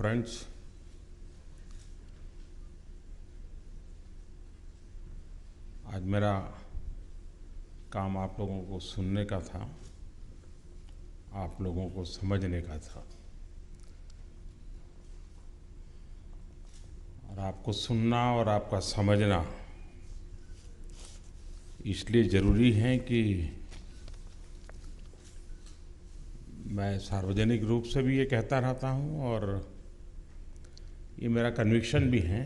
Friends, आज मेरा काम आप लोगों को सुनने का था, आप लोगों को समझने का था। और आपको सुनना और आपका समझना इसलिए ज़रूरी है कि मैं सार्वजनिक रूप से भी ये कहता रहता हूँ और ये मेरा कन्विक्शन भी है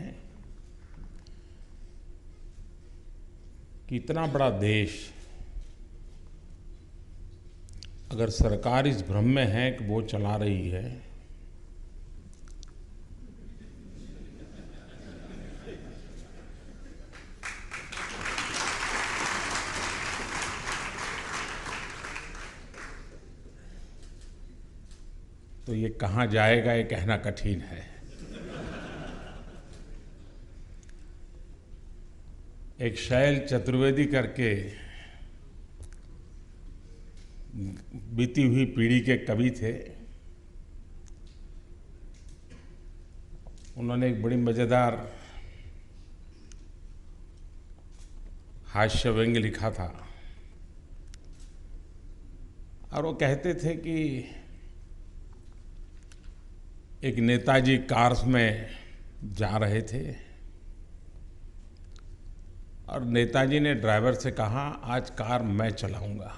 कि इतना बड़ा देश अगर सरकार इस भ्रम में है कि वो चला रही है, तो ये कहाँ जाएगा ये कहना कठिन है। एक शैल चतुर्वेदी करके बीती हुई पीढ़ी के कवि थे। उन्होंने एक बड़ी मजेदार हास्य व्यंग्य लिखा था और वो कहते थे कि एक नेताजी कार में जा रहे थे और नेताजी ने ड्राइवर से कहा, आज कार मैं चलाऊंगा।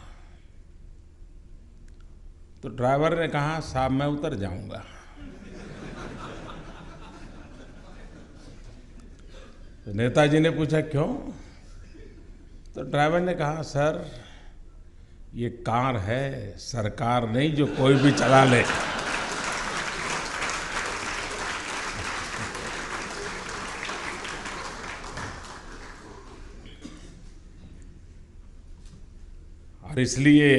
तो ड्राइवर ने कहा, साहब मैं उतर जाऊंगा। तो नेताजी ने पूछा, क्यों? तो ड्राइवर ने कहा, सर ये कार है, सरकार नहीं जो कोई भी चला ले। और इसलिए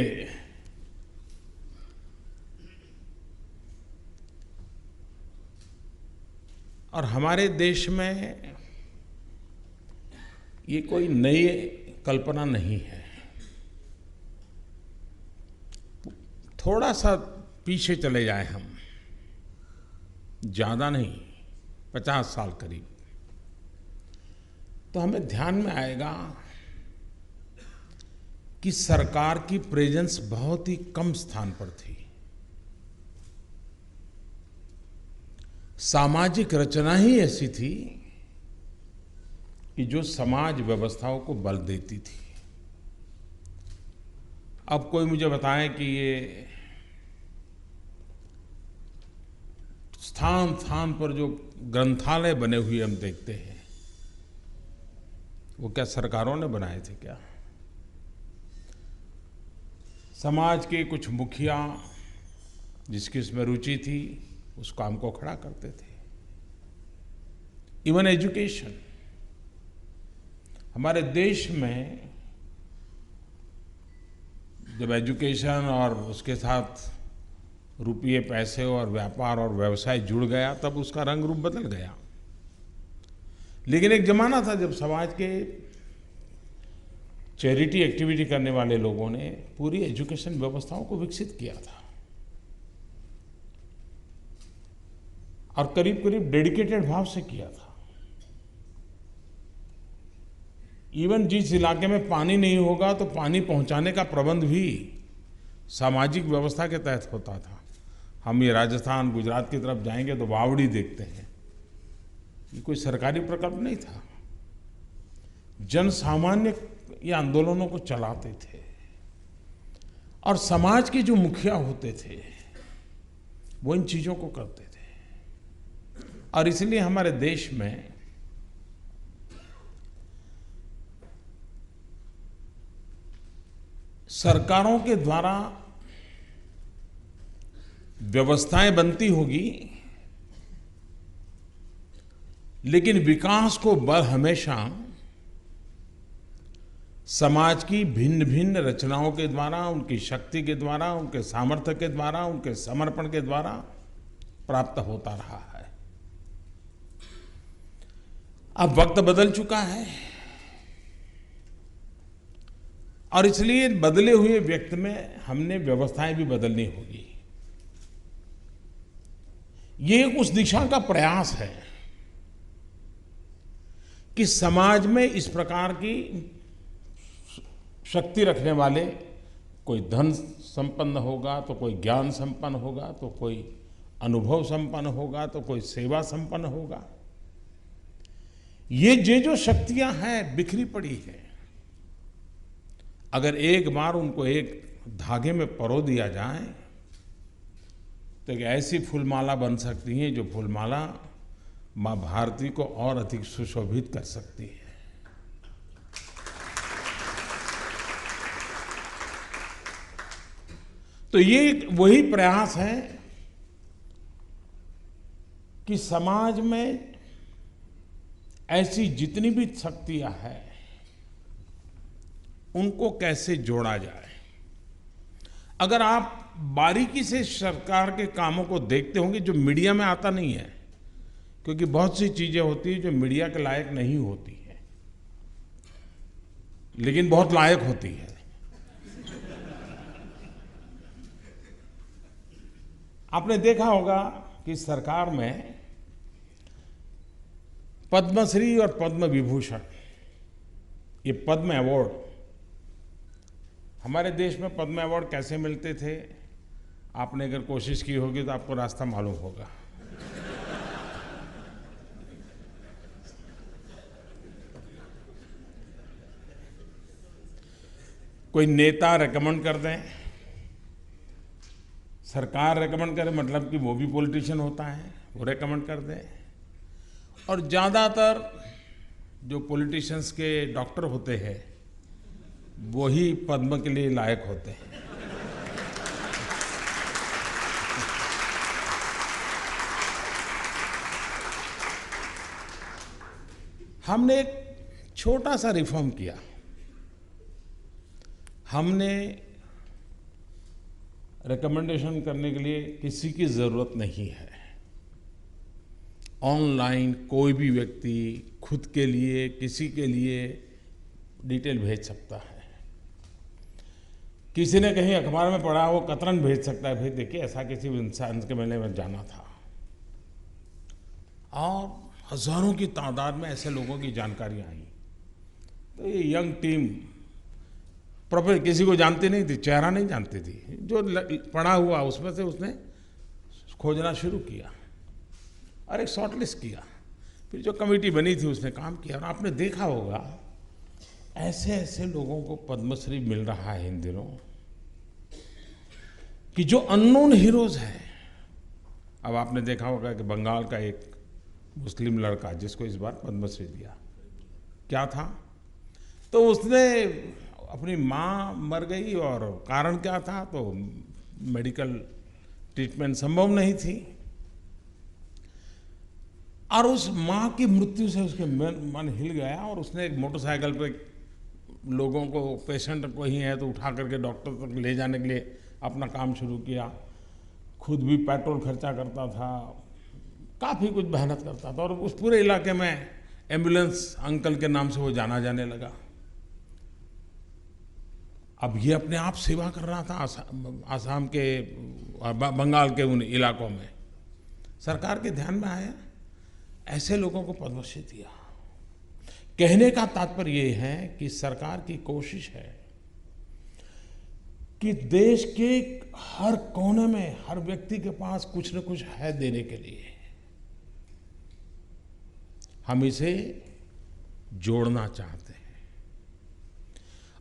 और हमारे देश में ये कोई नई कल्पना नहीं है। थोड़ा सा पीछे चले जाए हम, ज़्यादा नहीं, 50 साल करीब, तो हमें ध्यान में आएगा कि सरकार की प्रेजेंस बहुत ही कम स्थान पर थी। सामाजिक रचना ही ऐसी थी कि जो समाज व्यवस्थाओं को बल देती थी। अब कोई मुझे बताए कि ये स्थान स्थान पर जो ग्रंथालय बने हुए हम देखते हैं, वो क्या सरकारों ने बनाए थे क्या? समाज के कुछ मुखिया जिसकी इसमें रुचि थी उस काम को खड़ा करते थे। इवन एजुकेशन, हमारे देश में जब एजुकेशन और उसके साथ रुपये पैसे और व्यापार और व्यवसाय जुड़ गया तब उसका रंग रूप बदल गया। लेकिन एक जमाना था जब समाज के चैरिटी एक्टिविटी करने वाले लोगों ने पूरी एजुकेशन व्यवस्थाओं को विकसित किया था और करीब करीब डेडिकेटेड भाव से किया था। इवन जिस इलाके में पानी नहीं होगा तो पानी पहुंचाने का प्रबंध भी सामाजिक व्यवस्था के तहत होता था। हम ये राजस्थान गुजरात की तरफ जाएंगे तो बावड़ी देखते हैं, ये कोई सरकारी प्रकल्प नहीं था। जन सामान्य ये आंदोलनों को चलाते थे और समाज के जो मुखिया होते थे वो इन चीजों को करते थे। और इसलिए हमारे देश में सरकारों के द्वारा व्यवस्थाएं बनती होगी, लेकिन विकास को बल हमेशा समाज की भिन्न भिन्न रचनाओं के द्वारा, उनकी शक्ति के द्वारा, उनके सामर्थ्य के द्वारा, उनके समर्पण के द्वारा प्राप्त होता रहा है। अब वक्त बदल चुका है और इसलिए बदले हुए व्यक्ति में हमने व्यवस्थाएं भी बदलनी होगी। ये उस दिशा का प्रयास है कि समाज में इस प्रकार की शक्ति रखने वाले, कोई धन संपन्न होगा तो कोई ज्ञान संपन्न होगा, तो कोई अनुभव संपन्न होगा, तो कोई सेवा संपन्न होगा। ये जो शक्तियां हैं बिखरी पड़ी है, अगर एक बार उनको एक धागे में परो दिया जाए तो एक ऐसी फूलमाला बन सकती है जो फूलमाला मां भारती को और अधिक सुशोभित कर सकती है। तो ये वही प्रयास है कि समाज में ऐसी जितनी भी शक्तियां हैं उनको कैसे जोड़ा जाए। अगर आप बारीकी से सरकार के कामों को देखते होंगे, जो मीडिया में आता नहीं है, क्योंकि बहुत सी चीजें होती हैं जो मीडिया के लायक नहीं होती है, लेकिन बहुत लायक होती है। आपने देखा होगा कि सरकार में पद्मश्री और पद्म विभूषण, ये पद्म अवार्ड, हमारे देश में पद्म अवार्ड कैसे मिलते थे, आपने अगर कोशिश की होगी तो आपको रास्ता मालूम होगा। कोई नेता रेकमेंड कर दें, सरकार रेकमेंड करे, मतलब कि वो भी पॉलिटिशियन होता है, वो रेकमेंड कर दे। और ज़्यादातर जो पॉलिटिशियंस के डॉक्टर होते हैं वो ही पद्म के लिए लायक होते हैं। हमने एक छोटा सा रिफॉर्म किया। हमने रिकमेंडेशन करने के लिए किसी की ज़रूरत नहीं है। ऑनलाइन कोई भी व्यक्ति खुद के लिए, किसी के लिए डिटेल भेज सकता है। किसी ने कहीं अखबार में पढ़ा, वो कतरन भेज सकता है, भाई देखिए ऐसा किसी इंसान के मेले में जाना था। और हजारों की तादाद में ऐसे लोगों की जानकारी आई। तो ये यंग टीम प्रॉपर किसी को जानती नहीं थी, चेहरा नहीं जानती थी, जो पढ़ा हुआ उसमें से उसने खोजना शुरू किया और एक शॉर्टलिस्ट किया। फिर जो कमेटी बनी थी उसने काम किया। और आपने देखा होगा ऐसे ऐसे लोगों को पद्मश्री मिल रहा है इन दिनों कि जो अननोन हीरोज हैं। अब आपने देखा होगा कि बंगाल का एक मुस्लिम लड़का जिसको इस बार पद्मश्री दिया, क्या था, तो उसने अपनी माँ मर गई और कारण क्या था, तो मेडिकल ट्रीटमेंट संभव नहीं थी। और उस माँ की मृत्यु से उसके मन हिल गया और उसने एक मोटरसाइकिल पे लोगों को, पेशेंट को ही है तो उठा करके डॉक्टर तक ले जाने के लिए अपना काम शुरू किया। खुद भी पेट्रोल खर्चा करता था, काफ़ी कुछ मेहनत करता था और उस पूरे इलाके में एम्बुलेंस अंकल के नाम से वो जाना जाने लगा। अब ये अपने आप सेवा कर रहा था आसाम के, बंगाल के उन इलाकों में। सरकार के ध्यान में आया, ऐसे लोगों को पद्मश्री दिया। कहने का तात्पर्य ये है कि सरकार की कोशिश है कि देश के हर कोने में हर व्यक्ति के पास कुछ न कुछ है देने के लिए। हम इसे जोड़ना चाहते हैं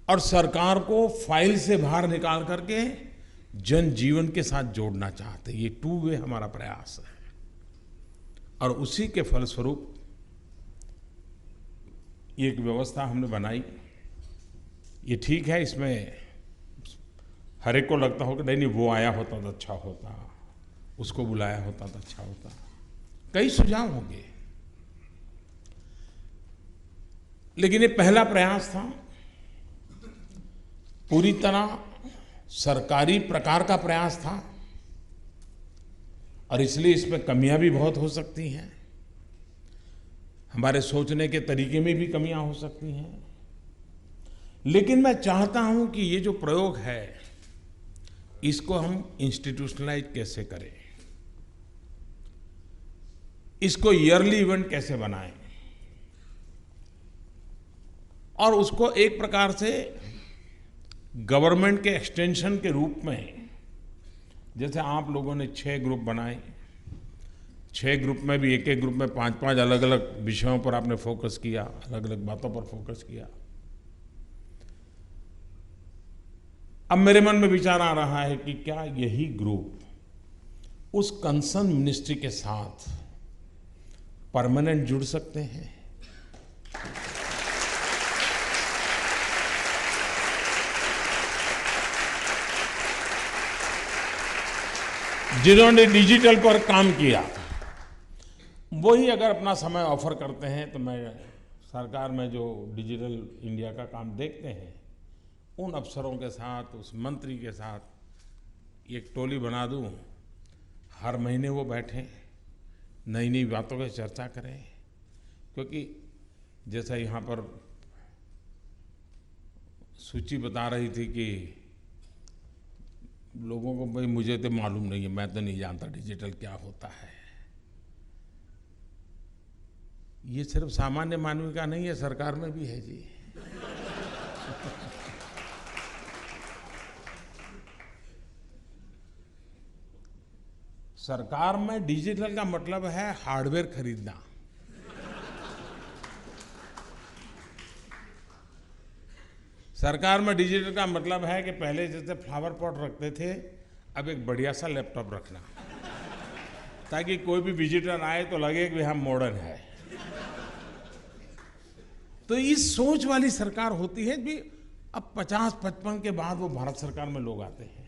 और सरकार को फाइल से बाहर निकाल करके जनजीवन के साथ जोड़ना चाहते हैं। ये टू वे हमारा प्रयास है और उसी के फलस्वरूप एक व्यवस्था हमने बनाई। ये ठीक है, इसमें हर एक को लगता होगा नहीं वो आया होता तो अच्छा होता, उसको बुलाया होता तो अच्छा होता, कई सुझाव होंगे, लेकिन ये पहला प्रयास था, पूरी तरह सरकारी प्रकार का प्रयास था और इसलिए इसमें कमियां भी बहुत हो सकती हैं। हमारे सोचने के तरीके में भी कमियां हो सकती हैं, लेकिन मैं चाहता हूं कि ये जो प्रयोग है इसको हम इंस्टीट्यूशनलाइज कैसे करें। इसको ईयरली इवेंट कैसे बनाएं और उसको एक प्रकार से गवर्नमेंट के एक्सटेंशन के रूप में, जैसे आप लोगों ने 6 ग्रुप बनाए, 6 ग्रुप में भी एक ग्रुप में 5-5 अलग-अलग विषयों पर आपने फोकस किया, अलग-अलग बातों पर फोकस किया। अब मेरे मन में विचार आ रहा है कि क्या यही ग्रुप उस कंसर्न मिनिस्ट्री के साथ परमानेंट जुड़ सकते हैं? जिन्होंने डिजिटल पर काम किया वही अगर अपना समय ऑफर करते हैं तो मैं सरकार में जो डिजिटल इंडिया का काम देखते हैं उन अफसरों के साथ, उस मंत्री के साथ एक टोली बना दूं, हर महीने वो बैठें, नई नई बातों पर चर्चा करें। क्योंकि जैसा यहाँ पर सूची बता रही थी कि लोगों को भाई मुझे तो मालूम नहीं है, मैं तो नहीं जानता डिजिटल क्या होता है। ये सिर्फ सामान्य मानवी का नहीं है, सरकार में भी है जी। सरकार में डिजिटल का मतलब है हार्डवेयर खरीदना। सरकार में डिजिटल का मतलब है कि पहले जैसे फ्लावर पॉट रखते थे, अब एक बढ़िया सा लैपटॉप रखना, ताकि कोई भी विजिटर आए तो लगे कि हम मॉडर्न है। तो इस सोच वाली सरकार होती है भी। अब 50-55 के बाद वो भारत सरकार में लोग आते हैं।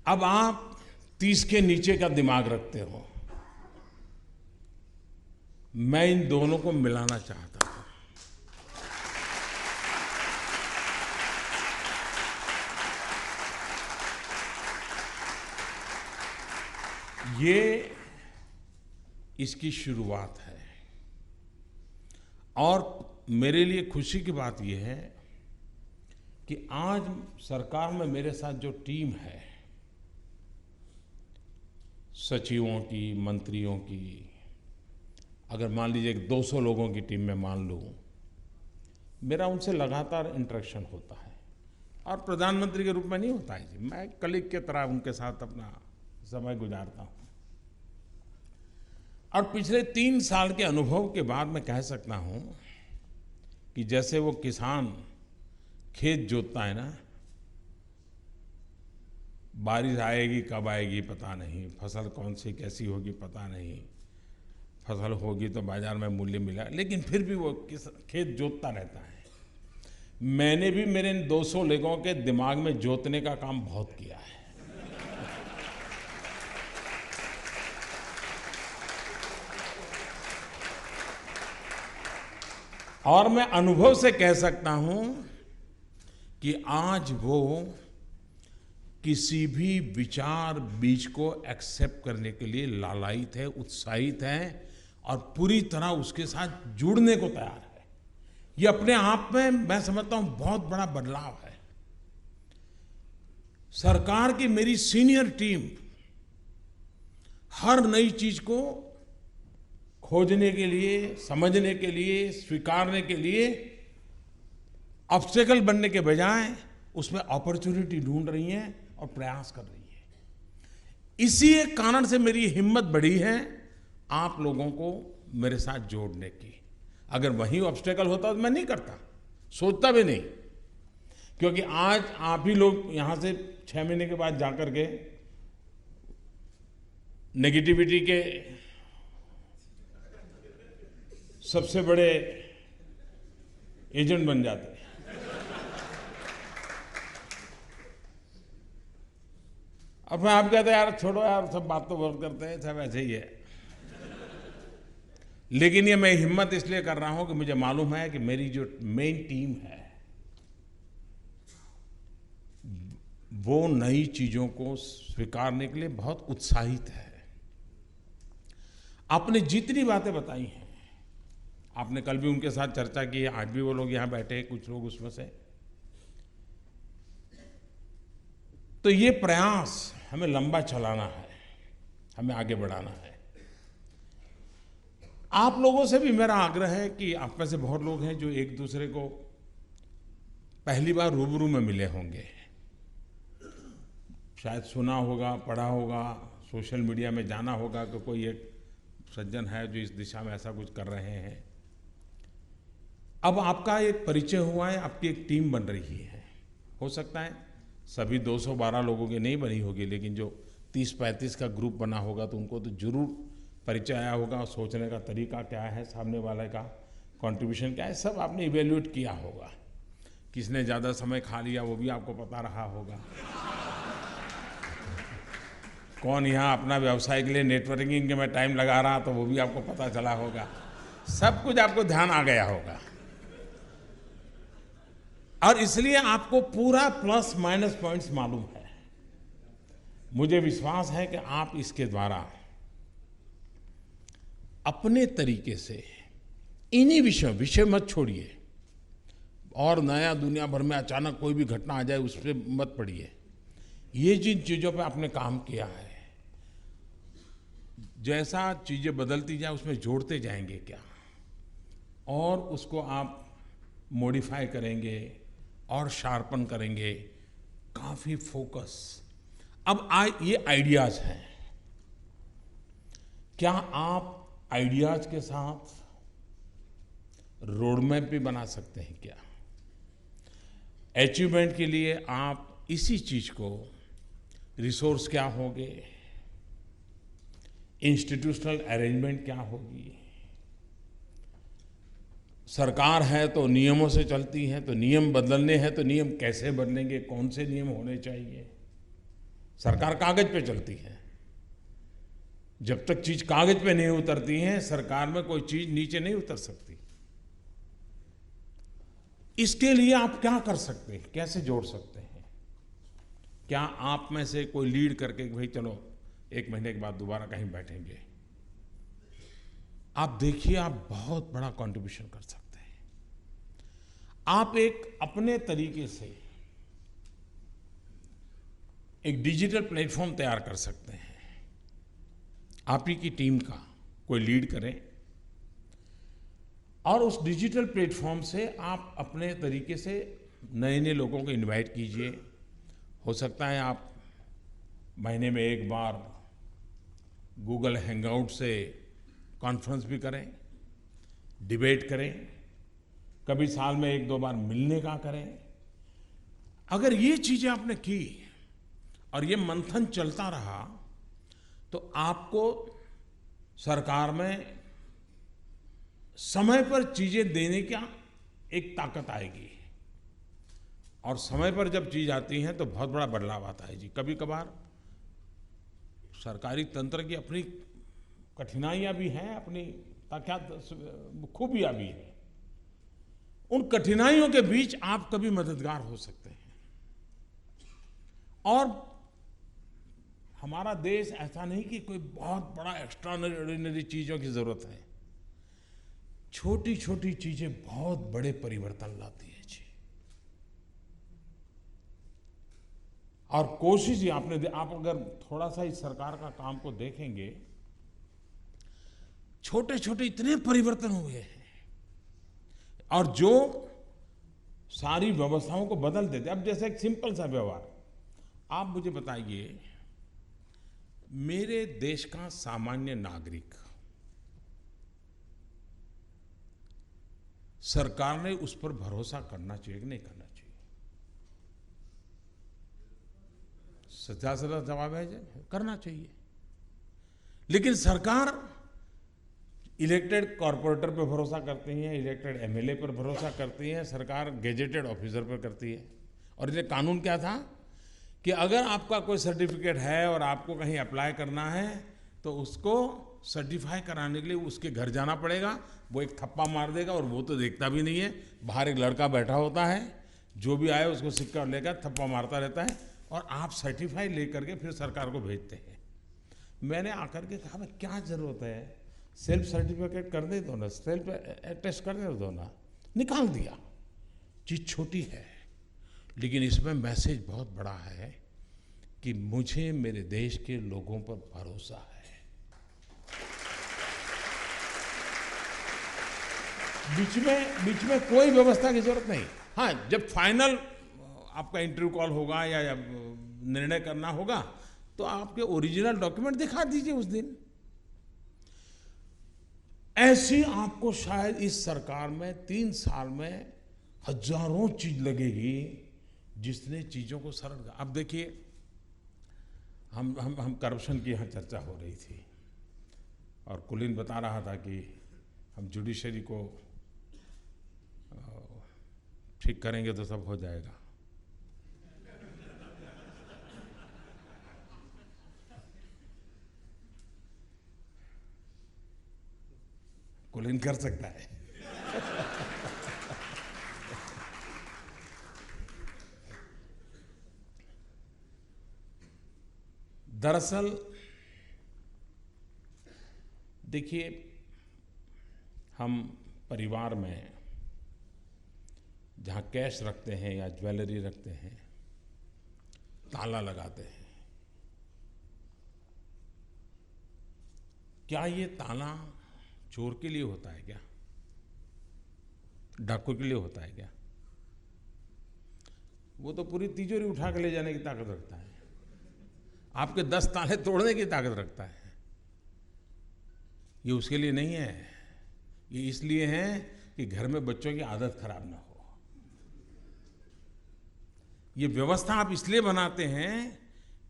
अब आप 30 के नीचे का दिमाग रखते हो। मैं इन दोनों को मिलाना चाहता हूं। ये इसकी शुरुआत है और मेरे लिए खुशी की बात यह है कि आज सरकार में मेरे साथ जो टीम है, सचिवों की, मंत्रियों की, अगर मान लीजिए 200 लोगों की टीम में मान लूं, मेरा उनसे लगातार इंटरेक्शन होता है और प्रधानमंत्री के रूप में नहीं होता है जी, मैं कलीग के तरह उनके साथ अपना समय गुजारता हूं। और पिछले 3 साल के अनुभव के बाद मैं कह सकता हूं कि जैसे वो किसान खेत जोतता है ना, बारिश आएगी कब आएगी पता नहीं, फसल कौन सी कैसी होगी पता नहीं, फसल होगी तो बाजार में मूल्य मिला, लेकिन फिर भी वो खेत जोतता रहता है। मैंने भी मेरे 200 लोगों के दिमाग में जोतने का काम बहुत किया है। और मैं अनुभव से कह सकता हूं कि आज वो किसी भी विचार बीज को एक्सेप्ट करने के लिए लालायित है, उत्साहित है और पूरी तरह उसके साथ जुड़ने को तैयार है। ये अपने आप में मैं समझता हूं बहुत बड़ा बदलाव है। सरकार की मेरी सीनियर टीम हर नई चीज को खोजने के लिए, समझने के लिए, स्वीकारने के लिए ऑब्स्टेकल बनने के बजाय उसमें अपॉर्चुनिटी ढूंढ रही हैं और प्रयास कर रही है। इसी एक कारण से मेरी हिम्मत बढ़ी है आप लोगों को मेरे साथ जोड़ने की। अगर वही ऑब्स्टेकल होता तो मैं नहीं करता, सोचता भी नहीं। क्योंकि आज आप ही लोग यहां से 6 महीने के बाद जाकर के नेगेटिविटी के सबसे बड़े एजेंट बन जाते हैं। अब मैं आप कहते हैं यार छोड़ो यार, सब बात तो बहुत करते हैं, सब ऐसे ही है। लेकिन ये मैं हिम्मत इसलिए कर रहा हूं कि मुझे मालूम है कि मेरी जो मेन टीम है वो नई चीजों को स्वीकारने के लिए बहुत उत्साहित है। आपने जितनी बातें बताई हैं, आपने कल भी उनके साथ चर्चा की है, आज भी वो लोग यहां बैठे हैं, कुछ लोग उसमें से। तो ये प्रयास हमें लंबा चलाना है। हमें आगे बढ़ाना है। आप लोगों से भी मेरा आग्रह है कि आप में से बहुत लोग हैं जो एक दूसरे को पहली बार रूबरू में मिले होंगे, शायद सुना होगा, पढ़ा होगा, सोशल मीडिया में जाना होगा कि कोई एक सज्जन है जो इस दिशा में ऐसा कुछ कर रहे हैं। अब आपका एक परिचय हुआ है, आपकी एक टीम बन रही है। हो सकता है सभी 212 लोगों की नहीं बनी होगी, लेकिन जो 30-35 का ग्रुप बना होगा तो उनको तो जरूर परिचय आया होगा, सोचने का तरीका क्या है, सामने वाले का कंट्रीब्यूशन क्या है, सब आपने इवेल्युएट किया होगा। किसने ज़्यादा समय खा लिया वो भी आपको पता रहा होगा। कौन यहाँ अपना व्यवसाय के लिए नेटवर्किंग के में टाइम लगा रहा तो वो भी आपको पता चला होगा। सब कुछ आपको ध्यान आ गया होगा और इसलिए आपको पूरा प्लस माइनस पॉइंट्स मालूम है। मुझे विश्वास है कि आप इसके द्वारा अपने तरीके से इन्हीं विषय मत छोड़िए और नया दुनिया भर में अचानक कोई भी घटना आ जाए उस पर मत पड़िए। ये जिन चीज़ों पे आपने काम किया है, जैसा चीज़ें बदलती जाए उसमें जोड़ते जाएंगे क्या, और उसको आप मॉडिफाई करेंगे और शार्पन करेंगे, काफ़ी फोकस। अब ये आइडियाज़ हैं, क्या आप आइडियाज़ के साथ रोड मैप भी बना सकते हैं क्या? अचीवमेंट के लिए आप इसी चीज़ को रिसोर्स क्या होंगे, इंस्टीट्यूशनल अरेंजमेंट क्या होगी, सरकार है तो नियमों से चलती है, तो नियम बदलने हैं तो नियम कैसे बदलेंगे, कौन से नियम होने चाहिए। सरकार कागज पे चलती है, जब तक चीज कागज पे नहीं उतरती है सरकार में कोई चीज नीचे नहीं उतर सकती। इसके लिए आप क्या कर सकते हैं, कैसे जोड़ सकते हैं? क्या आप में से कोई लीड करके भाई चलो 1 महीने के बाद दोबारा कहीं बैठेंगे, आप देखिए आप बहुत बड़ा कंट्रीब्यूशन कर सकते हैं। आप एक अपने तरीके से एक डिजिटल प्लेटफॉर्म तैयार कर सकते हैं, आप ही की टीम का कोई लीड करें और उस डिजिटल प्लेटफॉर्म से आप अपने तरीके से नए नए लोगों को इनवाइट कीजिए। हो सकता है आप महीने में 1 बार गूगल हैंगआउट से कॉन्फ्रेंस भी करें, डिबेट करें, कभी साल में 1-2 बार मिलने का करें। अगर ये चीजें आपने की और ये मंथन चलता रहा तो आपको सरकार में समय पर चीजें देने का एक ताकत आएगी, और समय पर जब चीज आती है तो बहुत बड़ा बदलाव आता है जी। कभी कभार सरकारी तंत्र की अपनी कठिनाइयां भी हैं, अपनी खूबियां भी हैं। उन कठिनाइयों के बीच आप कभी मददगार हो सकते हैं। और हमारा देश ऐसा नहीं कि कोई बहुत बड़ा एक्स्ट्राऑर्डिनरी चीजों की जरूरत है, छोटी छोटी चीजें बहुत बड़े परिवर्तन लाती है जी। और कोशिश ही आप अगर थोड़ा सा इस सरकार का काम को देखेंगे, छोटे छोटे इतने परिवर्तन हुए हैं और जो सारी व्यवस्थाओं को बदल देते। अब जैसे एक सिंपल सा व्यवहार, आप मुझे बताइए, मेरे देश का सामान्य नागरिक सरकार ने उस पर भरोसा करना चाहिए कि नहीं करना चाहिए? सच्चा सीधा जवाब है करना चाहिए। लेकिन सरकार इलेक्टेड कॉर्पोरेटर पर भरोसा करती है, इलेक्टेड एमएलए पर भरोसा करती है, सरकार गेजेटेड ऑफिसर पर करती है। और ये कानून क्या था कि अगर आपका कोई सर्टिफिकेट है और आपको कहीं अप्लाई करना है तो उसको सर्टिफाई कराने के लिए उसके घर जाना पड़ेगा। वो एक थप्पा मार देगा और वो तो देखता भी नहीं है, बाहर एक लड़का बैठा होता है, जो भी आए उसको सिक्का लेकर थप्पा मारता रहता है और आप सर्टिफाई लेकर के फिर सरकार को भेजते हैं। मैंने आकर के कहा भाई क्या ज़रूरत है, सेल्फ सर्टिफिकेट कर दे दो ना, सेल्फ अटेस्ट कर दो ना। निकाल दिया। चीज़ छोटी है लेकिन इसमें मैसेज बहुत बड़ा है कि मुझे मेरे देश के लोगों पर भरोसा है। बीच में कोई व्यवस्था की जरूरत नहीं। हाँ, जब फाइनल आपका इंटरव्यू कॉल होगा या निर्णय करना होगा तो आपके ओरिजिनल डॉक्यूमेंट दिखा दीजिए उस दिन। ऐसी आपको शायद इस सरकार में 3 साल में हजारों चीज लगेगी जिसने चीजों को सरल कर। अब देखिए, हम करप्शन की यहाँ चर्चा हो रही थी और कुलीन बता रहा था कि हम जुडिशरी को ठीक करेंगे तो सब हो जाएगा। कुलीन कर सकता है। दरअसल देखिए, हम परिवार में जहाँ कैश रखते हैं या ज्वेलरी रखते हैं, ताला लगाते हैं। क्या ये ताला चोर के लिए होता है क्या? डाकू के लिए होता है क्या? वो तो पूरी तिजोरी उठा के ले जाने की ताकत रखता है। आपके 10 ताले तोड़ने की ताकत रखता है। ये उसके लिए नहीं है। ये इसलिए है कि घर में बच्चों की आदत खराब ना हो। ये व्यवस्था आप इसलिए बनाते हैं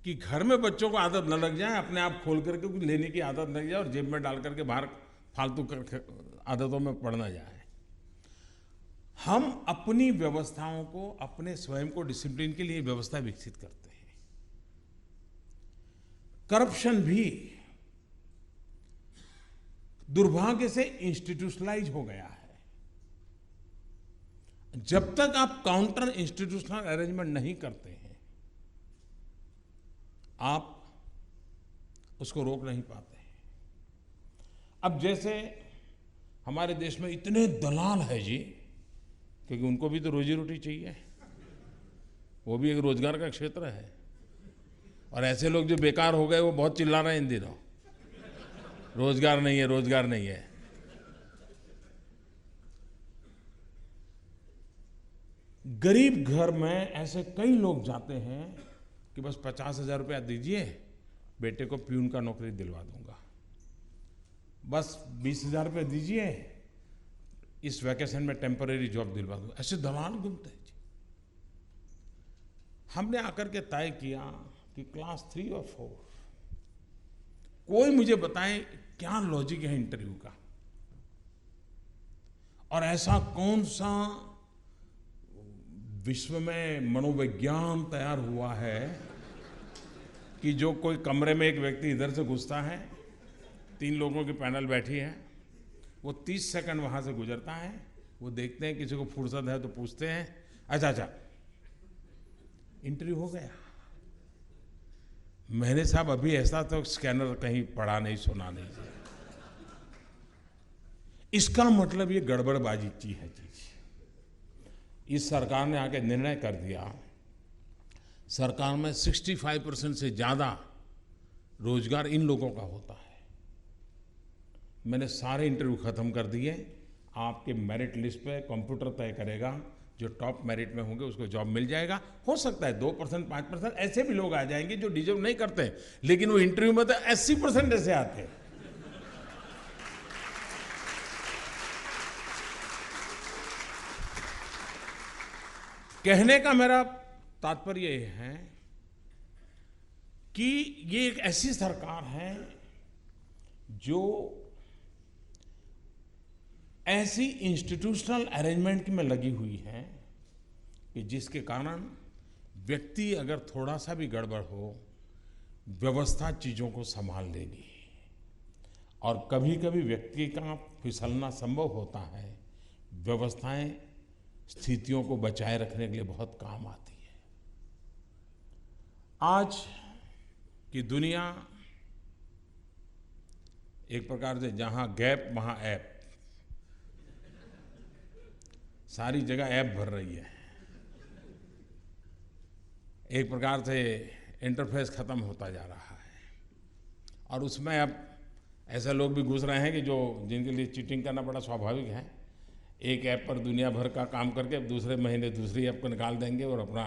कि घर में बच्चों को आदत न लग जाए, अपने आप खोल करके कुछ लेने की आदत लग जाए और जेब में डाल करके बाहर फालतू आदतों में पड़ ना जाए। हम अपनी व्यवस्थाओं को, अपने स्वयं को डिसिप्लिन के लिए व्यवस्था विकसित करते हैं। करप्शन भी दुर्भाग्य से इंस्टीट्यूशनलाइज हो गया है। जब तक आप काउंटर इंस्टीट्यूशनल अरेंजमेंट नहीं करते हैं, आप उसको रोक नहीं पाते हैं। अब जैसे हमारे देश में इतने दलाल है जी, क्योंकि उनको भी तो रोजी रोटी चाहिए, वो भी एक रोजगार का क्षेत्र है। और ऐसे लोग जो बेकार हो गए वो बहुत चिल्ला रहे हैं इन दिनों, रोजगार नहीं है, रोजगार नहीं है। गरीब घर में ऐसे कई लोग जाते हैं कि बस 50,000 रुपया दीजिए, बेटे को प्यून का नौकरी दिलवा दूंगा। बस 20,000 रुपये दीजिए, इस वैकेशन में टेम्परेरी जॉब दिलवा दूंगा। ऐसे दलाल घूमते हैं जी। हमने आकर के तय किया कि क्लास 3 और 4 कोई मुझे बताए क्या लॉजिक है इंटरव्यू का, और ऐसा कौन सा विश्व में मनोविज्ञान तैयार हुआ है कि जो कोई कमरे में एक व्यक्ति इधर से घुसता है, 3 लोगों की पैनल बैठी है, वो 30 सेकंड वहां से गुजरता है, वो देखते हैं किसी को फुर्सत है तो पूछते हैं, अच्छा इंटरव्यू हो गया। मैंने साहब अभी ऐसा तो स्कैनर कहीं पढ़ा नहीं, सुना नहीं। इसका मतलब ये गड़बड़बाजी की है चीज। इस सरकार ने आके निर्णय कर दिया, सरकार में 65% से ज्यादा रोजगार इन लोगों का होता है। मैंने सारे इंटरव्यू खत्म कर दिए। आपके मेरिट लिस्ट पे कंप्यूटर तय करेगा, जो टॉप मेरिट में होंगे उसको जॉब मिल जाएगा। हो सकता है 2%, 5% ऐसे भी लोग आ जाएंगे जो डिजर्व नहीं करते, लेकिन वो इंटरव्यू में तो 80% ऐसे आते हैं। कहने का मेरा तात्पर्य ये है कि ये एक ऐसी सरकार है जो ऐसी इंस्टीट्यूशनल अरेंजमेंट में लगी हुई है कि जिसके कारण व्यक्ति अगर थोड़ा सा भी गड़बड़ हो, व्यवस्था चीज़ों को संभाल लेगी। और कभी-कभी व्यक्ति का फिसलना संभव होता है, व्यवस्थाएं स्थितियों को बचाए रखने के लिए बहुत काम आती है। आज की दुनिया एक प्रकार से जहां गैप वहां ऐप, सारी जगह ऐप भर रही है। एक प्रकार से इंटरफेस ख़त्म होता जा रहा है और उसमें अब ऐसे लोग भी घुस रहे हैं कि जो जिनके लिए चीटिंग करना बड़ा स्वाभाविक है। एक ऐप पर दुनिया भर का काम करके दूसरे महीने दूसरी ऐप को निकाल देंगे और अपना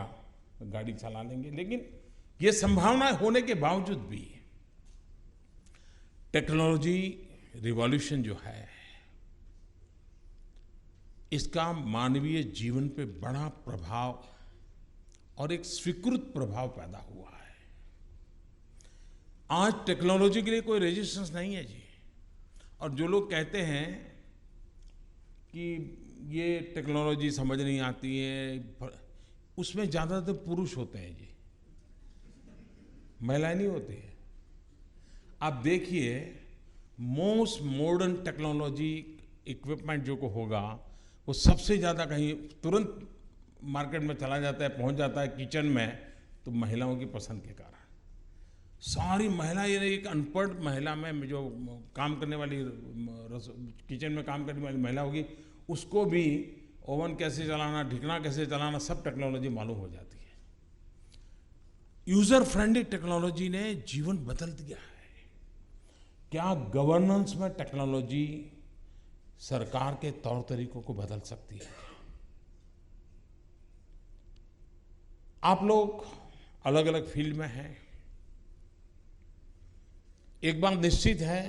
गाड़ी चला लेंगे। लेकिन ये संभावना होने के बावजूद भी टेक्नोलॉजी रिवॉल्यूशन जो है, इसका मानवीय जीवन पे बड़ा प्रभाव और एक स्वीकृत प्रभाव पैदा हुआ है। आज टेक्नोलॉजी के लिए कोई रेजिस्टेंस नहीं है जी। और जो लोग कहते हैं कि ये टेक्नोलॉजी समझ नहीं आती है, उसमें ज़्यादातर पुरुष होते हैं जी, महिलाएं नहीं होती है। आप देखिए, मोस्ट मॉडर्न टेक्नोलॉजी इक्विपमेंट जो को होगा वो सबसे ज़्यादा कहीं तुरंत मार्केट में चला जाता है, पहुंच जाता है किचन में, तो महिलाओं की पसंद के कारण सारी महिला, ये एक अनपढ़ महिला में जो काम करने वाली किचन में काम करने वाली महिला होगी, उसको भी ओवन कैसे चलाना, ढिकना कैसे चलाना, सब टेक्नोलॉजी मालूम हो जाती है। यूजर फ्रेंडली टेक्नोलॉजी ने जीवन बदल दिया है। क्या गवर्नेंस में टेक्नोलॉजी सरकार के तौर तरीकों को बदल सकती है? आप लोग अलग अलग फील्ड में हैं। एक बात निश्चित है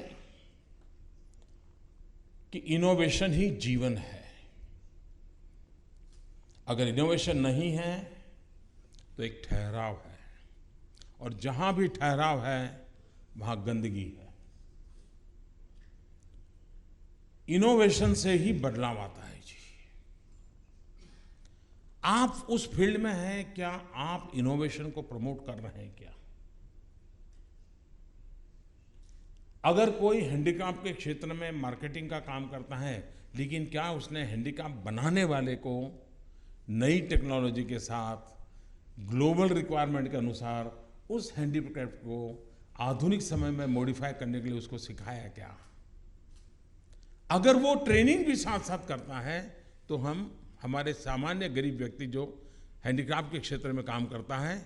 कि इनोवेशन ही जीवन है। अगर इनोवेशन नहीं है तो एक ठहराव है, और जहां भी ठहराव है वहां गंदगी है। इनोवेशन से ही बदलाव आता है जी। आप उस फील्ड में हैं, क्या आप इनोवेशन को प्रमोट कर रहे हैं क्या? अगर कोई हैंडीक्राफ्ट के क्षेत्र में मार्केटिंग का काम करता है, लेकिन क्या उसने हैंडीक्राफ्ट बनाने वाले को नई टेक्नोलॉजी के साथ ग्लोबल रिक्वायरमेंट के अनुसार उस हैंडीक्राफ्ट को आधुनिक समय में मॉडिफाई करने के लिए उसको सिखाया क्या? अगर वो ट्रेनिंग भी साथ साथ करता है तो हम हमारे सामान्य गरीब व्यक्ति जो हैंडीक्राफ्ट के क्षेत्र में काम करता है,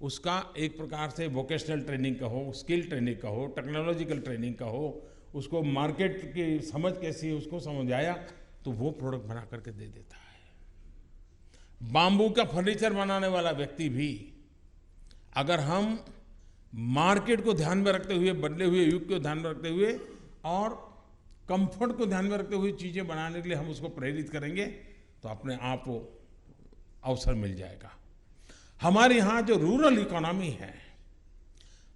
उसका एक प्रकार से वोकेशनल ट्रेनिंग का हो, स्किल ट्रेनिंग का हो, टेक्नोलॉजिकल ट्रेनिंग का हो, उसको मार्केट की समझ कैसी है उसको समझाया तो वो प्रोडक्ट बना करके दे देता है। बाम्बू का फर्नीचर बनाने वाला व्यक्ति भी, अगर हम मार्केट को ध्यान में रखते हुए, बदले हुए युग को ध्यान में रखते हुए और कंफर्ट को ध्यान में रखते हुए चीज़ें बनाने के लिए हम उसको प्रेरित करेंगे तो अपने आप वो अवसर मिल जाएगा। हमारे यहाँ जो रूरल इकोनॉमी है,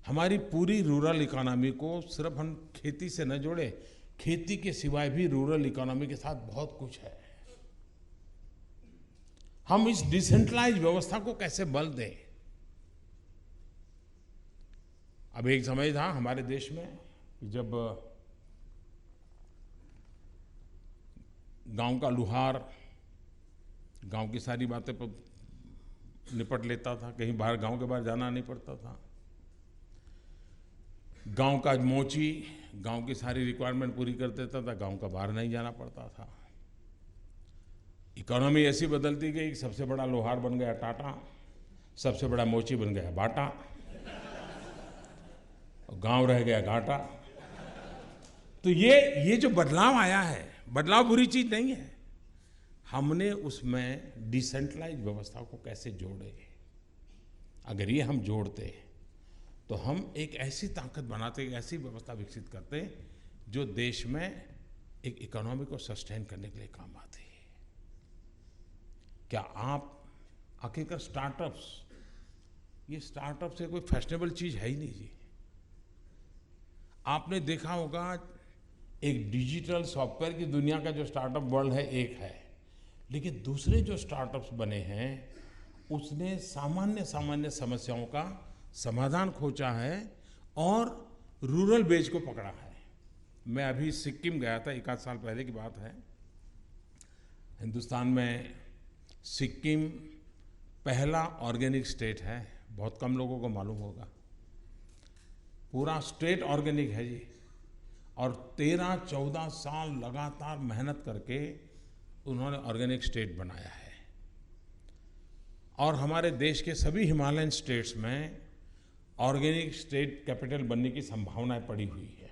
हमारी पूरी रूरल इकोनॉमी को सिर्फ हम खेती से न जोड़े, खेती के सिवाय भी रूरल इकोनॉमी के साथ बहुत कुछ है। हम इस डिसेंट्रलाइज व्यवस्था को कैसे बल दें? अब एक समय था हमारे देश में जब गांव का लुहार गांव की सारी बातें पर निपट लेता था, कहीं बाहर गांव के बाहर जाना नहीं पड़ता था। गांव का मोची गांव की सारी रिक्वायरमेंट पूरी कर देता था, गांव का बाहर नहीं जाना पड़ता था। इकोनॉमी ऐसी बदलती गई, सबसे बड़ा लोहार बन गया टाटा, सबसे बड़ा मोची बन गया बाटा, और गांव रह गया घाटा। तो ये जो बदलाव आया है, बदलाव बुरी चीज नहीं है। हमने उसमें डिसेंट्रलाइज व्यवस्था को कैसे जोड़े? अगर ये हम जोड़ते तो हम एक ऐसी ताकत बनाते, एक ऐसी व्यवस्था विकसित करते जो देश में एक इकोनॉमी को सस्टेन करने के लिए काम आती है। क्या आप आखिरकार स्टार्टअप्स, ये स्टार्टअप से कोई फैशनेबल चीज है ही नहीं जी। आपने देखा होगा एक डिजिटल सॉफ्टवेयर की दुनिया का जो स्टार्टअप वर्ल्ड है एक है, लेकिन दूसरे जो स्टार्टअप्स बने हैं उसने सामान्य सामान्य समस्याओं का समाधान खोजा है और रूरल बेस को पकड़ा है। मैं अभी सिक्किम गया था, 1 आध साल पहले की बात है। हिंदुस्तान में सिक्किम पहला ऑर्गेनिक स्टेट है, बहुत कम लोगों को मालूम होगा। पूरा स्टेट ऑर्गेनिक है जी, और 13-14 साल लगातार मेहनत करके उन्होंने ऑर्गेनिक स्टेट बनाया है। और हमारे देश के सभी हिमालयन स्टेट्स में ऑर्गेनिक स्टेट कैपिटल बनने की संभावनाएं पड़ी हुई है।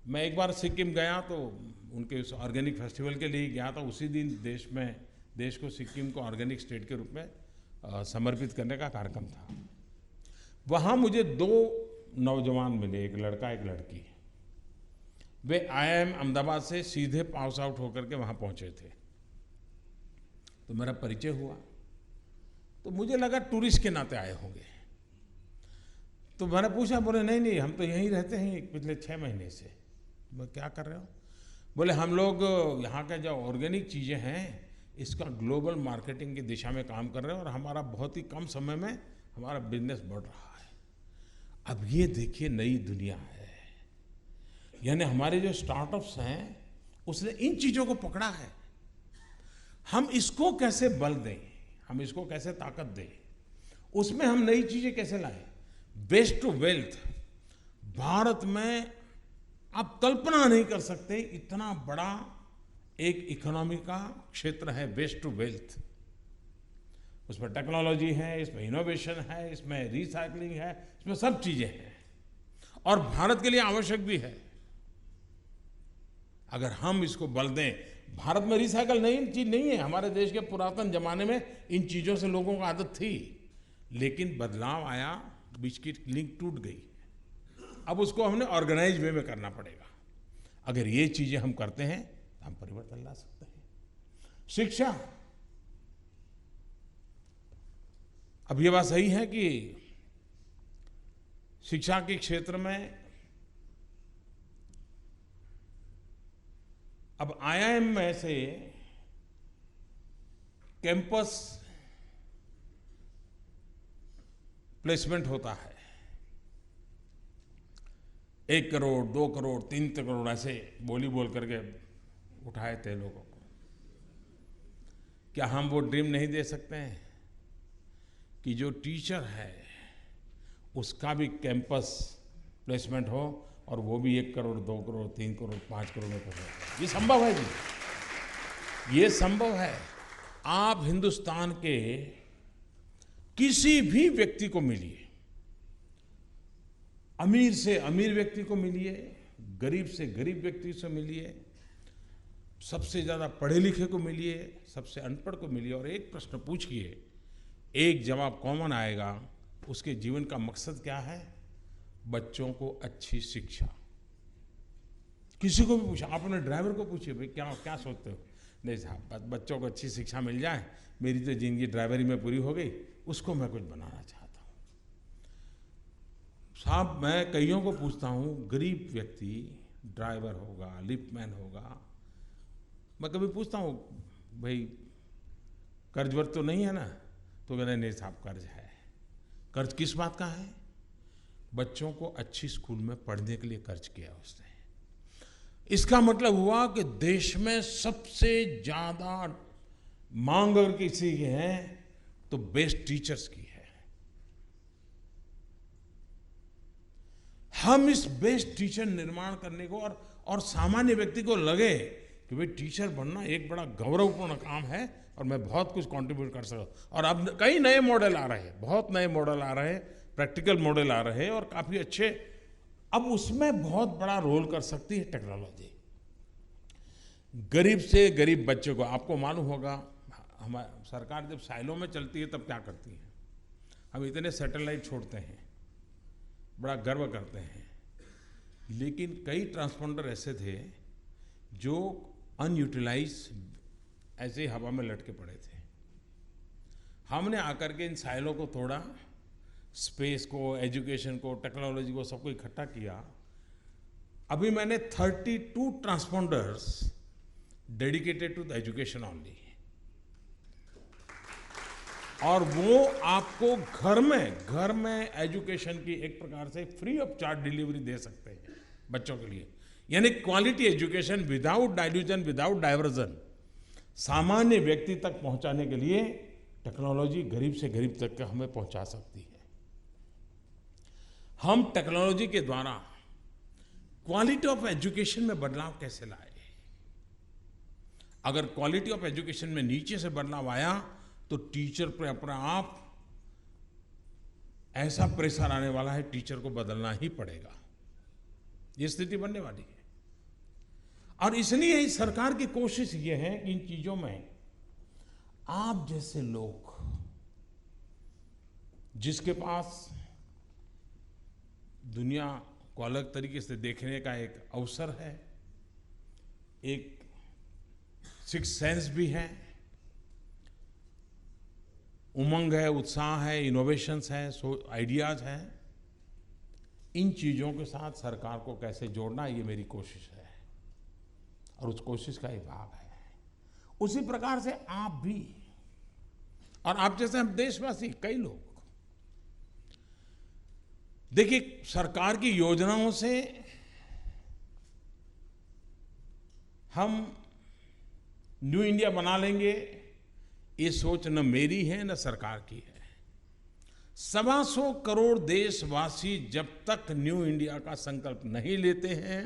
मैं एक बार सिक्किम गया तो उनके उस ऑर्गेनिक फेस्टिवल के लिए गया था। उसी दिन देश को सिक्किम को ऑर्गेनिक स्टेट के रूप में समर्पित करने का कार्यक्रम था। वहाँ मुझे 2 नौजवान मिले, एक लड़का एक लड़की। वे IIM अहमदाबाद से सीधे पास आउट होकर के वहाँ पहुँचे थे। तो मेरा परिचय हुआ, तो मुझे लगा टूरिस्ट के नाते आए होंगे। तो मैंने पूछा, बोले नहीं हम तो यहीं रहते हैं पिछले 6 महीने से। मैं क्या कर रहे हो? बोले हम लोग यहाँ के जो ऑर्गेनिक चीज़ें हैं इसका ग्लोबल मार्केटिंग की दिशा में काम कर रहे हैं और हमारा बहुत ही कम समय में हमारा बिजनेस बढ़ रहा है। अब ये देखिए नई दुनिया है, यानी हमारे जो स्टार्टअप्स हैं उसने इन चीज़ों को पकड़ा है। हम इसको कैसे बल दें, हम इसको कैसे ताकत दें, उसमें हम नई चीज़ें कैसे लाएं। वेस्ट टू वेल्थ, भारत में आप कल्पना नहीं कर सकते इतना बड़ा एक इकोनॉमी का क्षेत्र है वेस्ट टू वेल्थ। उसमें टेक्नोलॉजी है, इसमें इनोवेशन है, इसमें रिसाइकलिंग है, इसमें सब चीज़ें हैं और भारत के लिए आवश्यक भी है। अगर हम इसको बल दें, भारत में रिसाइकल नई चीज़ नहीं है। हमारे देश के पुरातन जमाने में इन चीज़ों से लोगों को आदत थी, लेकिन बदलाव आया, बीच की लिंक टूट गई। अब उसको हमने ऑर्गेनाइज वे में करना पड़ेगा। अगर ये चीज़ें हम करते हैं तो हम परिवर्तन ला सकते हैं। शिक्षा, अब ये बात सही है कि शिक्षा के क्षेत्र में अब IIM में से कैंपस प्लेसमेंट होता है। 1 करोड़, 2 करोड़, 3 करोड़ ऐसे बोल करके उठाए थे लोगों को। क्या हम वो ड्रीम नहीं दे सकते हैं कि जो टीचर है उसका भी कैंपस प्लेसमेंट हो और वो भी 1 करोड़, 2 करोड़, 3 करोड़, 5 करोड़ में पहुंचे? ये संभव है जी, ये संभव है। आप हिंदुस्तान के किसी भी व्यक्ति को मिलिए, अमीर से अमीर व्यक्ति को मिलिए, गरीब से गरीब व्यक्ति से मिलिए, सबसे ज़्यादा पढ़े लिखे को मिलिए, सबसे अनपढ़ को मिलिए और एक प्रश्न पूछिए, एक जवाब कॉमन आएगा। उसके जीवन का मकसद क्या है? बच्चों को अच्छी शिक्षा। किसी को भी पूछा, आप अपने ड्राइवर को पूछिए, भाई क्या सोचते हो? नहीं साहब, बच्चों को अच्छी शिक्षा मिल जाए, मेरी तो ज़िंदगी ड्राइवरी में पूरी हो गई, उसको मैं कुछ बनाना चाहता हूँ। साहब, मैं कईयों को पूछता हूँ, गरीब व्यक्ति ड्राइवर होगा, लिफ्टमैन होगा, मैं कभी पूछता हूँ भाई कर्ज वर्ज तो नहीं है ना? तो कहते नहीं साहब कर्ज है। कर्ज किस बात का है? बच्चों को अच्छी स्कूल में पढ़ने के लिए कर्ज किया उसने। इसका मतलब हुआ कि देश में सबसे ज़्यादा मांग अगर किसी की है तो बेस्ट टीचर्स की है। हम इस बेस्ट टीचर निर्माण करने को और सामान्य व्यक्ति को लगे कि भाई टीचर बनना एक बड़ा गौरवपूर्ण काम है और मैं बहुत कुछ कंट्रीब्यूट कर सकता। और अब कई नए मॉडल आ रहे हैं, बहुत नए मॉडल आ रहे हैं, प्रैक्टिकल मॉडल आ रहे हैं और काफ़ी अच्छे। अब उसमें बहुत बड़ा रोल कर सकती है टेक्नोलॉजी। गरीब से गरीब बच्चे को, आपको मालूम होगा हमारी सरकार जब साइलों में चलती है तब क्या करती है? हम इतने सैटेलाइट छोड़ते हैं, बड़ा गर्व करते हैं, लेकिन कई ट्रांसपोंडर ऐसे थे जो अनयूटिलाइज ऐसे ही हवा में लटके पड़े थे। हमने आकर के इन साइलों को तोड़ा, स्पेस को, एजुकेशन को, टेक्नोलॉजी को, सबको इकट्ठा किया। अभी मैंने 32 transponders dedicated to the education only, और वो आपको घर में एजुकेशन की एक प्रकार से फ्री ऑफ चार्ज डिलीवरी दे सकते हैं बच्चों के लिए। यानी quality education without dilution, without diversion, सामान्य व्यक्ति तक पहुंचाने के लिए टेक्नोलॉजी गरीब से गरीब तक हमें पहुंचा सकती है। हम टेक्नोलॉजी के द्वारा क्वालिटी ऑफ एजुकेशन में बदलाव कैसे लाए? अगर क्वालिटी ऑफ एजुकेशन में नीचे से बदलाव आया तो टीचर पर अपना आप ऐसा प्रेशर आने वाला है, टीचर को बदलना ही पड़ेगा। ये स्थिति बनने वाली है। और इसलिए इस सरकार की कोशिश ये है कि इन चीजों में आप जैसे लोग, जिसके पास दुनिया को अलग तरीके से देखने का एक अवसर है, एक सिक्स सेंस भी है, उमंग है, उत्साह है, इनोवेशंस है, आइडियाज हैं, इन चीज़ों के साथ सरकार को कैसे जोड़ना, ये मेरी कोशिश है और उस कोशिश का एक भाग है। उसी प्रकार से आप भी और आप जैसे हम देशवासी कई लोग, देखिए सरकार की योजनाओं से हम न्यू इंडिया बना लेंगे, ये सोच न मेरी है न सरकार की है। 125 करोड़ देशवासी जब तक न्यू इंडिया का संकल्प नहीं लेते हैं,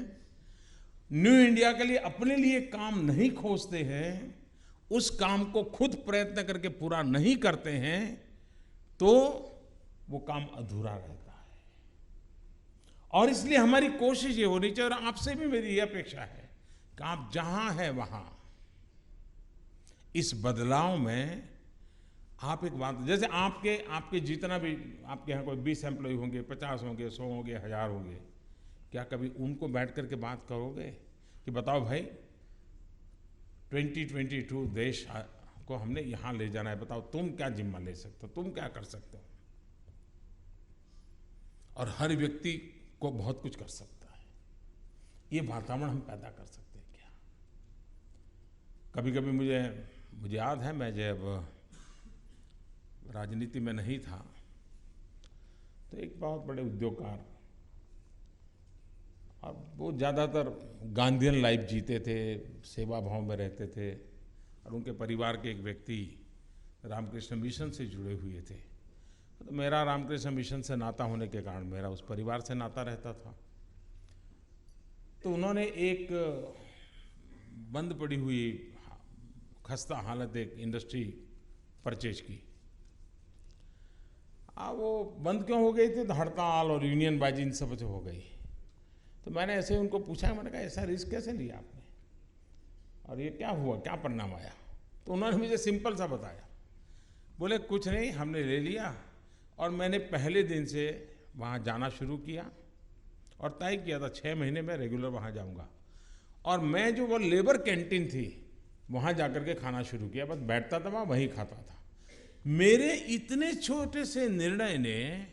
न्यू इंडिया के लिए अपने लिए काम नहीं खोजते हैं, उस काम को खुद प्रयत्न करके पूरा नहीं करते हैं, तो वो काम अधूरा रहता है। और इसलिए हमारी कोशिश ये होनी चाहिए, और आपसे भी मेरी ये अपेक्षा है कि आप जहां हैं वहां इस बदलाव में आप एक बात, जैसे आपके जितना भी आपके यहाँ कोई 20 एम्प्लॉय होंगे, 50 होंगे, 100 होंगे, 1000 होंगे, क्या कभी उनको बैठ करके बात करोगे कि बताओ भाई 2022 देश को हमने यहाँ ले जाना है, बताओ तुम क्या जिम्मा ले सकते हो, तुम क्या कर सकते हो? और हर व्यक्ति को बहुत कुछ कर सकता है, ये वातावरण हम पैदा कर सकते हैं क्या? कभी कभी मुझे याद है, मैं जब राजनीति में नहीं था तो एक बहुत बड़े उद्योगकार, और वो ज़्यादातर गांधीयन लाइफ जीते थे, सेवा भाव में रहते थे, और उनके परिवार के एक व्यक्ति रामकृष्ण मिशन से जुड़े हुए थे। तो मेरा रामकृष्ण मिशन से नाता होने के कारण मेरा उस परिवार से नाता रहता था। तो उन्होंने एक बंद पड़ी हुई खस्ता हालत एक इंडस्ट्री परचेज की। वो बंद क्यों हो गई थी? तो हड़ताल और यूनियन बाजी इन सब से हो गई। तो मैंने ऐसे उनको पूछा, मैंने कहा ऐसा रिस्क कैसे लिया आपने, और ये क्या हुआ, क्या परिणाम आया? तो उन्होंने मुझे सिंपल सा बताया, बोले कुछ नहीं, हमने ले लिया और मैंने पहले दिन से वहाँ जाना शुरू किया और तय किया था 6 महीने में रेगुलर वहाँ जाऊँगा, और मैं जो वो लेबर कैंटीन थी वहाँ जाकर के खाना शुरू किया, बस बैठता था वहाँ, वहीं खाता था। मेरे इतने छोटे से निर्णय ने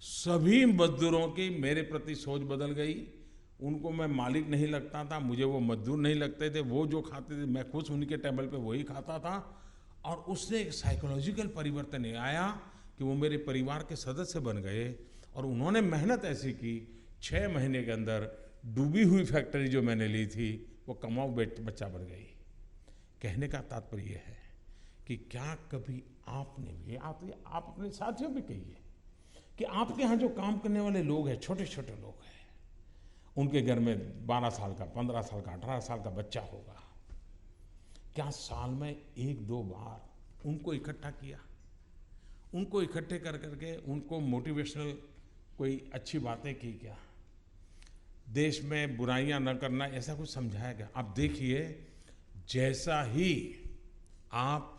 सभी मजदूरों की मेरे प्रति सोच बदल गई। उनको मैं मालिक नहीं लगता था, मुझे वो मजदूर नहीं लगते थे, वो जो खाते थे मैं खुद उनके टेबल पे वही खाता था, और उसने एक साइकोलॉजिकल परिवर्तन आया कि वो मेरे परिवार के सदस्य बन गए। और उन्होंने मेहनत ऐसी की, 6 महीने के अंदर डूबी हुई फैक्ट्री जो मैंने ली थी वो कमाऊ बच्चा बन गई। कहने का तात्पर्य है कि क्या कभी आपने भी, आप अपने साथियों भी कहिए कि आपके यहाँ जो काम करने वाले लोग हैं, छोटे छोटे लोग हैं, उनके घर में 12 साल का, 15 साल का, 18 साल का बच्चा होगा, क्या साल में 1-2 बार उनको इकट्ठा किया, उनको इकट्ठे कर करके उनको मोटिवेशनल कोई अच्छी बातें की क्या? देश में बुराइयां न करना, ऐसा कुछ समझाया गया? आप देखिए, जैसा ही आप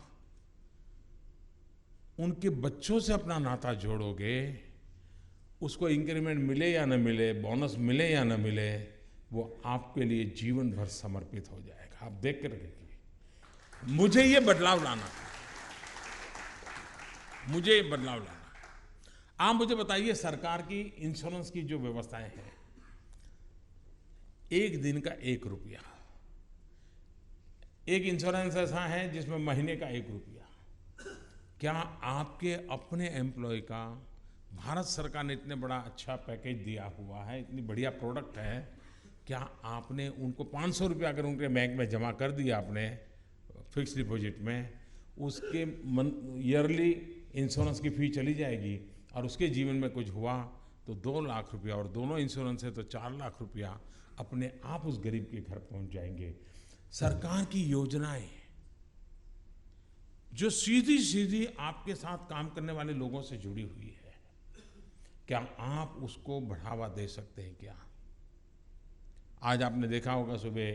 उनके बच्चों से अपना नाता जोड़ोगे, उसको इंक्रीमेंट मिले या न मिले, बोनस मिले या न मिले, वो आपके लिए जीवन भर समर्पित हो जाएगा। आप देख कर देखिए, मुझे ये बदलाव लाना है, मुझे ये बदलाव लाना है। आप मुझे बताइए, सरकार की इंश्योरेंस की जो व्यवस्थाएं हैं, 1 दिन का 1 रुपया, एक इंश्योरेंस ऐसा है जिसमें महीने का 1 रुपया। क्या आपके अपने एम्प्लॉय का भारत सरकार ने इतने बड़ा अच्छा पैकेज दिया हुआ है, इतनी बढ़िया प्रोडक्ट है, क्या आपने उनको 500 रुपया अगर उनके बैंक में जमा कर दिया आपने फिक्स डिपॉजिट में, उसके ईयरली इंश्योरेंस की फी चली जाएगी, और उसके जीवन में कुछ हुआ तो 2 लाख रुपया, और दोनों इंश्योरेंस है तो 4 लाख रुपया अपने आप उस गरीब के घर पहुंच जाएंगे। सरकार की योजनाएं जो सीधी सीधी आपके साथ काम करने वाले लोगों से जुड़ी हुई है, क्या आप उसको बढ़ावा दे सकते हैं क्या? आज आपने देखा होगा सुबह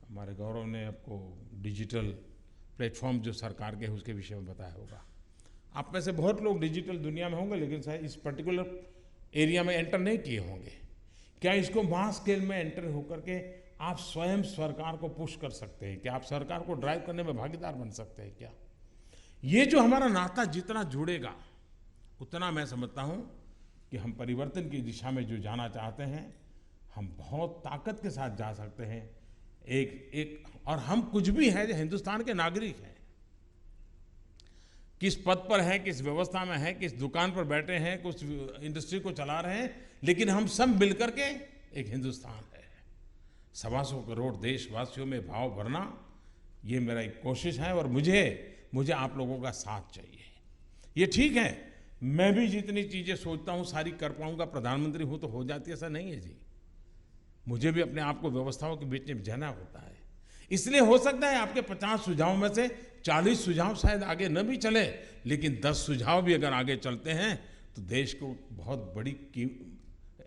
हमारे गौरव ने आपको डिजिटल प्लेटफॉर्म जो सरकार के है उसके विषय में बताया होगा। आप में से बहुत लोग डिजिटल दुनिया में होंगे लेकिन शायद इस पर्टिकुलर एरिया में एंटर नहीं किए होंगे। क्या इसको मास स्केल में एंटर होकर के आप स्वयं सरकार को पुश कर सकते हैं? क्या आप सरकार को ड्राइव करने में भागीदार बन सकते हैं क्या? ये जो हमारा नाता जितना जुड़ेगा उतना मैं समझता हूँ कि हम परिवर्तन की दिशा में जो जाना चाहते हैं हम बहुत ताकत के साथ जा सकते हैं। और हम कुछ भी हैं जो हिंदुस्तान के नागरिक हैं, किस पद पर हैं, किस व्यवस्था में हैं, किस दुकान पर बैठे हैं, कुछ इंडस्ट्री को चला रहे हैं, लेकिन हम सब मिलकर के एक हिंदुस्तान है। 125 करोड़ देशवासियों में भाव भरना ये मेरा एक कोशिश है और मुझे आप लोगों का साथ चाहिए। ये ठीक है, मैं भी जितनी चीज़ें सोचता हूँ सारी कर पाऊँगा, प्रधानमंत्री हूँ तो हो जाती, ऐसा नहीं है जी। मुझे भी अपने आप को व्यवस्थाओं के बीच में जाना होता है। इसलिए हो सकता है आपके 50 सुझाव में से 40 सुझाव शायद आगे न भी चले, लेकिन 10 सुझाव भी अगर आगे चलते हैं तो देश को बहुत बड़ी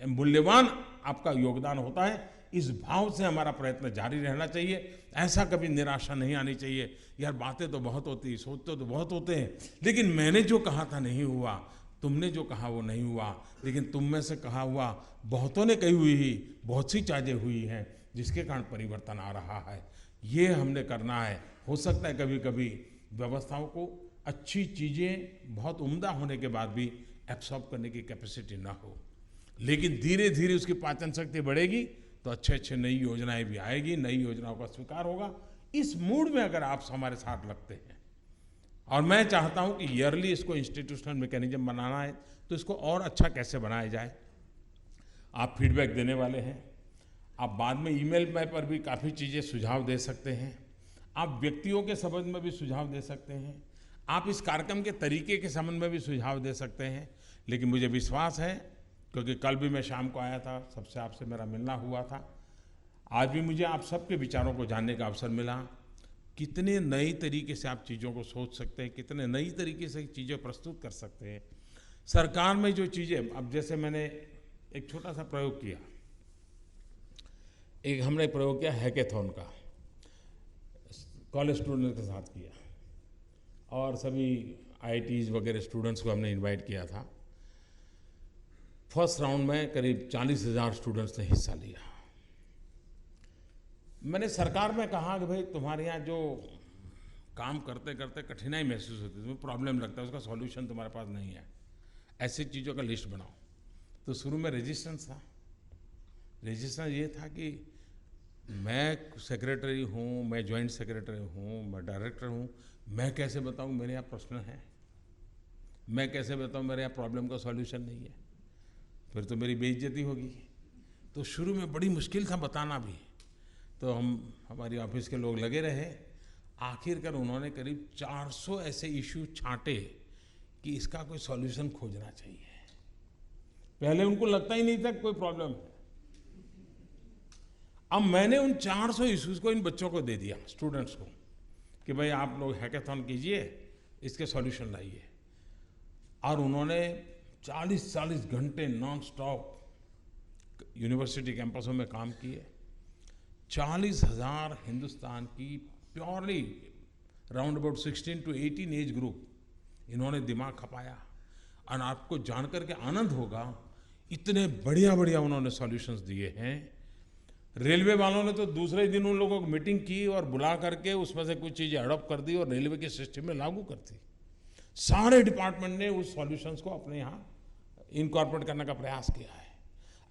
मूल्यवान आपका योगदान होता है। इस भाव से हमारा प्रयत्न जारी रहना चाहिए। ऐसा कभी निराशा नहीं आनी चाहिए, यार बातें तो बहुत होती, सोचते तो बहुत होते हैं, लेकिन मैंने जो कहा था नहीं हुआ, तुमने जो कहा वो नहीं हुआ, लेकिन तुम में से कहा हुआ बहुतों ने कही हुई ही बहुत सी चीज़ें हुई हैं जिसके कारण परिवर्तन आ रहा है। ये हमने करना है। हो सकता है कभी कभी व्यवस्थाओं को अच्छी चीज़ें बहुत उम्दा होने के बाद भी एब्सॉर्ब करने की कैपेसिटी ना हो, लेकिन धीरे धीरे उसकी पाचन शक्ति बढ़ेगी तो अच्छे नई योजनाएं भी आएगी, नई योजनाओं का स्वीकार होगा। इस मूड में अगर आप हमारे साथ लगते हैं, और मैं चाहता हूं कि ईयरली इसको इंस्टीट्यूशनल मैकेनिज्म बनाना है, तो इसको और अच्छा कैसे बनाया जाए। आप फीडबैक देने वाले हैं, आप बाद में ईमेल पर भी काफ़ी चीज़ें सुझाव दे सकते हैं, आप व्यक्तियों के संबंध में भी सुझाव दे सकते हैं, आप इस कार्यक्रम के तरीके के संबंध में भी सुझाव दे सकते हैं। लेकिन मुझे विश्वास है, क्योंकि कल भी मैं शाम को आया था, सबसे आपसे मेरा मिलना हुआ था, आज भी मुझे आप सबके विचारों को जानने का अवसर मिला। कितने नए तरीके से आप चीज़ों को सोच सकते हैं, कितने नई तरीके से चीज़ें प्रस्तुत कर सकते हैं। सरकार में जो चीज़ें, अब जैसे मैंने एक छोटा सा प्रयोग किया, हमने प्रयोग किया हैकेथॉन का, कॉलेज स्टूडेंट्स के साथ किया और सभी आईआईटीज़ वगैरह स्टूडेंट्स को हमने इनवाइट किया था। फर्स्ट राउंड में करीब 40,000 स्टूडेंट्स ने हिस्सा लिया। मैंने सरकार में कहा कि भाई तुम्हारे यहाँ जो काम करते करते कठिनाई महसूस होती है, तुम्हें प्रॉब्लम लगता है, उसका सॉल्यूशन तुम्हारे पास नहीं है, ऐसी चीज़ों का लिस्ट बनाओ। तो शुरू में रेजिस्टेंस था। रेजिस्टेंस ये था कि मैं सेक्रेटरी हूँ, मैं जॉइंट सेक्रेटरी हूँ, मैं डायरेक्टर हूँ, मैं कैसे बताऊँ मेरे यहाँ प्रश्न है, मैं कैसे बताऊँ मेरे यहाँ प्रॉब्लम का सॉल्यूशन नहीं है, फिर तो मेरी बेइज्जती होगी। तो शुरू में बड़ी मुश्किल था बताना भी। तो हमारी ऑफिस के लोग लगे रहे, आखिरकार उन्होंने करीब 400 ऐसे इश्यू छांटे कि इसका कोई सॉल्यूशन खोजना चाहिए। पहले उनको लगता ही नहीं था कोई प्रॉब्लम है। अब मैंने उन 400 इश्यूज को इन बच्चों को दे दिया, स्टूडेंट्स को, कि भाई आप लोग हैकेथॉन कीजिए, इसके सॉल्यूशन लाइए। और उन्होंने 40-40 घंटे नॉन स्टॉप यूनिवर्सिटी कैंपसों में काम किए। 40,000 हिंदुस्तान की purely round about 16 to 18 age group इन्होंने दिमाग खपाया। और आपको जानकर के आनंद होगा, इतने बढ़िया बढ़िया उन्होंने सॉल्यूशंस दिए हैं। रेलवे वालों ने तो दूसरे दिन उन लोगों को मीटिंग की और बुला करके उसमें से कुछ चीज़ें अडॉप्ट कर दी और रेलवे के सिस्टम में लागू कर दी। सारे डिपार्टमेंट ने उस सॉल्यूशंस को अपने यहाँ इनकॉर्पोरेट करने का प्रयास किया है।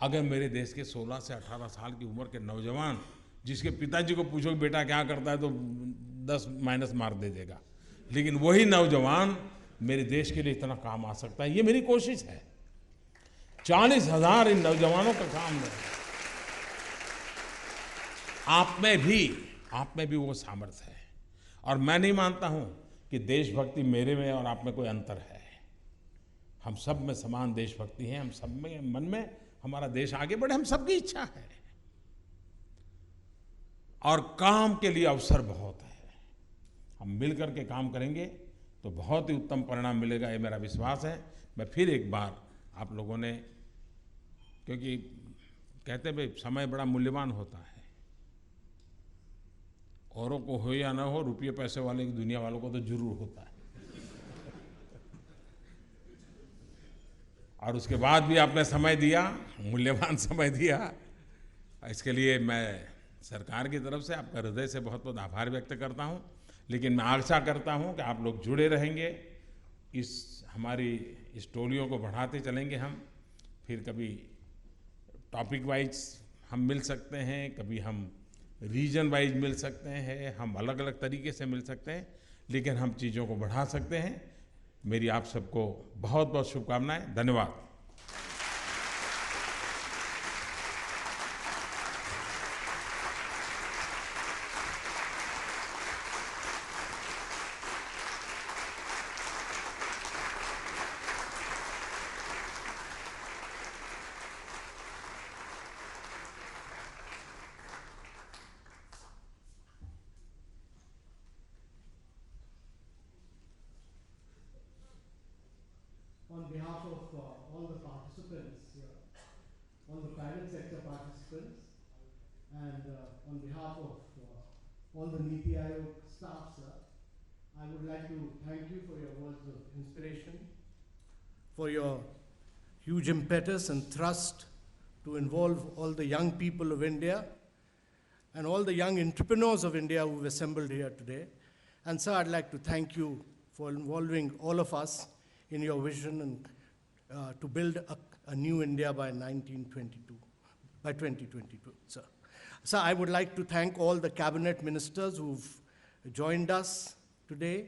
अगर मेरे देश के 16 से 18 साल की उम्र के नौजवान जिसके पिताजी को पूछो बेटा क्या करता है तो 10 माइनस मार्क दे देगा, लेकिन वही नौजवान मेरे देश के लिए इतना काम आ सकता है, ये मेरी कोशिश है। 40,000 इन नौजवानों का काम है। आप में भी वो सामर्थ्य है। और मैं नहीं मानता हूं कि देशभक्ति मेरे में और आप में कोई अंतर है। हम सब में समान देशभक्ति है, हम सब में मन में हमारा देश आगे बढ़े, हम सबकी इच्छा है। और काम के लिए अवसर बहुत है। हम मिलकर के काम करेंगे तो बहुत ही उत्तम परिणाम मिलेगा, ये मेरा विश्वास है। मैं फिर एक बार आप लोगों ने, क्योंकि कहते हैं भाई समय बड़ा मूल्यवान होता है, औरों को हो या ना हो, रुपये पैसे वाले की दुनिया वालों को तो जरूर होता है। और उसके बाद भी आपने समय दिया, मूल्यवान समय दिया, इसके लिए मैं सरकार की तरफ से आपका हृदय से बहुत बहुत आभार व्यक्त करता हूँ। लेकिन मैं आशा करता हूँ कि आप लोग जुड़े रहेंगे, इस हमारी इस टोलियों को बढ़ाते चलेंगे हम। फिर कभी टॉपिक वाइज हम मिल सकते हैं, कभी हम रीजन वाइज मिल सकते हैं, हम अलग अलग तरीके से मिल सकते हैं, लेकिन हम चीज़ों को बढ़ा सकते हैं। मेरी आप सबको बहुत बहुत शुभकामनाएं। धन्यवाद। On behalf of all the participants here, all the private sector participants, and on behalf of all the Niti Aayog staff, sir, I would like to thank you for your words of inspiration, for your huge impetus and thrust to involve all the young people of India and all the young entrepreneurs of India who've assembled here today. And sir, I'd like to thank you for involving all of us in your vision and to build a new India by 2022, sir. Sir, I would like to thank all the cabinet ministers who've joined us today,